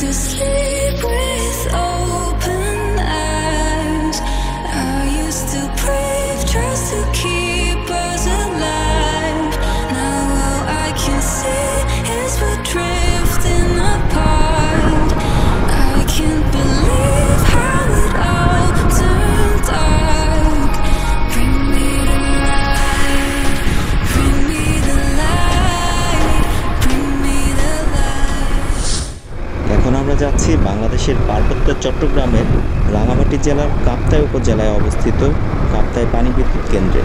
to sleep with open eyes. I used to brave just to keep us alive. Now all I can see is we're drifting apart. I can't believe how it all turned dark. Bring me the light, bring me the light, bring me the light. এখন আমরা যাচ্ছি বাংলাদেশের পার্বত্য চট্টগ্রামের রাঙ্গামাটি জেলার কাপ্তাই উপজেলায় অবস্থিত কাপ্তাই পানি বিদ্যুৎ কেন্দ্রে।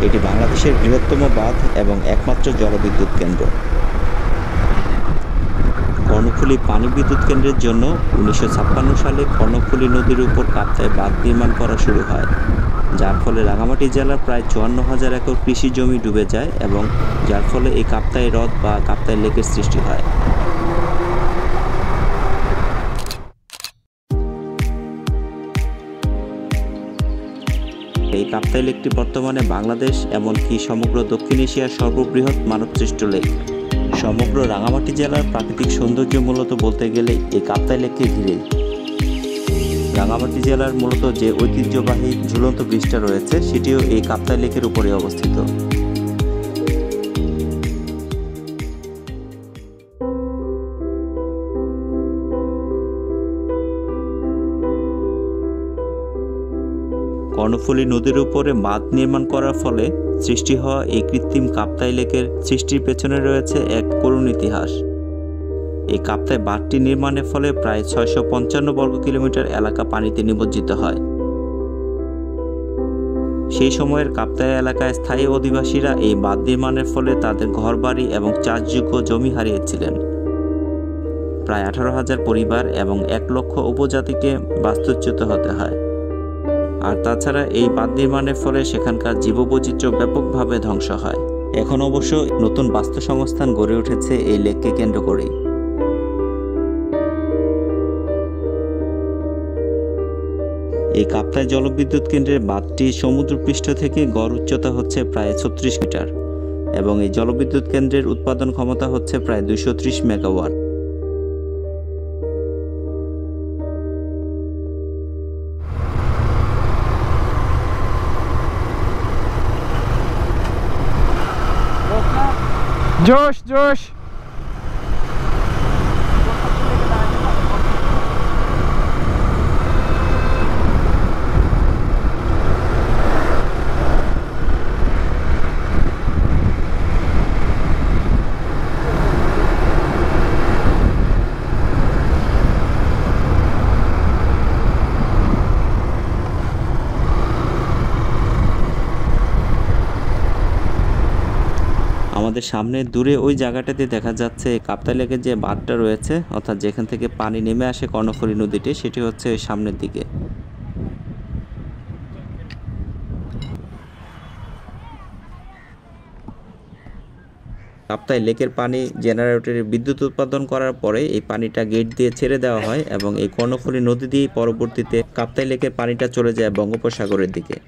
এটি বাংলাদেশের বৃহত্তম বাঁধ এবং একমাত্র জলবিদ্যুৎ কেন্দ্র। কর্ণফুলী পানি বিদ্যুৎ কেন্দ্রের জন্য 1956 সালে কর্ণফুলী নদীর উপর কাপ্তাই বাঁধ নির্মাণ করা শুরু হয়, যার ফলে রাঙ্গামাটি জেলার প্রায় 54,000 একর কৃষি জমি ডুবে যায় এবং যার ফলে এই কাপ্তাই হ্রদ বা কাপ্তাই লেকের সৃষ্টি হয়। এই কাপ্তাই লেকটি বর্তমানে বাংলাদেশ এমনকি সমগ্র দক্ষিণ এশিয়ার সর্ববৃহৎ মানবসৃষ্ট লেক। সমগ্র রাঙ্গামাটি জেলার প্রাকৃতিক সৌন্দর্য মূলত বলতে গেলে এই কাপ্তাই লেককে ঘিরেই। রাঙ্গামাটি জেলার মূলত যে ঐতিহ্যবাহী ঝুলন্ত ব্রিজটা রয়েছে সেটিও এই কাপ্তাই লেকের উপরে অবস্থিত। কর্ণফুলী নদীর উপরে বাঁধ নির্মাণ করার ফলে সৃষ্টি হওয়া এই কৃত্রিম কাপ্তাই লেকের সৃষ্টির পেছনে রয়েছে এক করুণ ইতিহাস। এই কাপ্তাই বাঁধটি নির্মাণের ফলে প্রায় 655 বর্গ কিলোমিটার এলাকা পানিতে নিমজ্জিত হয়। সেই সময়ের কাপ্তাই এলাকায় স্থায়ী অধিবাসীরা এই বাঁধ নির্মাণের ফলে তাদের ঘরবাড়ি এবং চাষযোগ্য জমি হারিয়েছিলেন। প্রায় 18,000 পরিবার এবং 1 লক্ষ উপজাতিকে বাস্তুচ্যুত হতে হয়। আর তাছাড়া এই বাঁধ নির্মাণের ফলে সেখানকার জীববৈচিত্র্য ব্যাপকভাবে ধ্বংস হয়। এখন অবশ্য নতুন বাস্তুসংস্থান গড়ে উঠেছে এই লেককে কেন্দ্র করেই। এই কাপ্তাই জলবিদ্যুৎ কেন্দ্রের বাঁধটি সমুদ্রপৃষ্ঠ থেকে গড় উচ্চতা হচ্ছে প্রায় 36 মিটার এবং এই জলবিদ্যুৎ কেন্দ্রের উৎপাদন ক্ষমতা হচ্ছে প্রায় 230 মেগাওয়াট। जोश जोश আমাদের সামনে দূরে ওই জায়গাটাতে দেখা যাচ্ছে কাপ্তাই লেকের যে বাঁধটা রয়েছে, অর্থাৎ যেখান থেকে পানি নেমে আসে কর্ণফুলী নদীতে, সেটি হচ্ছে ওই সামনের দিকে। কাপ্তাই লেকের পানি জেনারেটরে বিদ্যুৎ উৎপাদন করার পরে এই পানিটা গেট দিয়ে ছেড়ে দেওয়া হয় এবং এই কর্ণফুলী নদী দিয়ে পরবর্তীতে কাপ্তাই লেকের পানিটা চলে যায় বঙ্গোপসাগরের দিকে।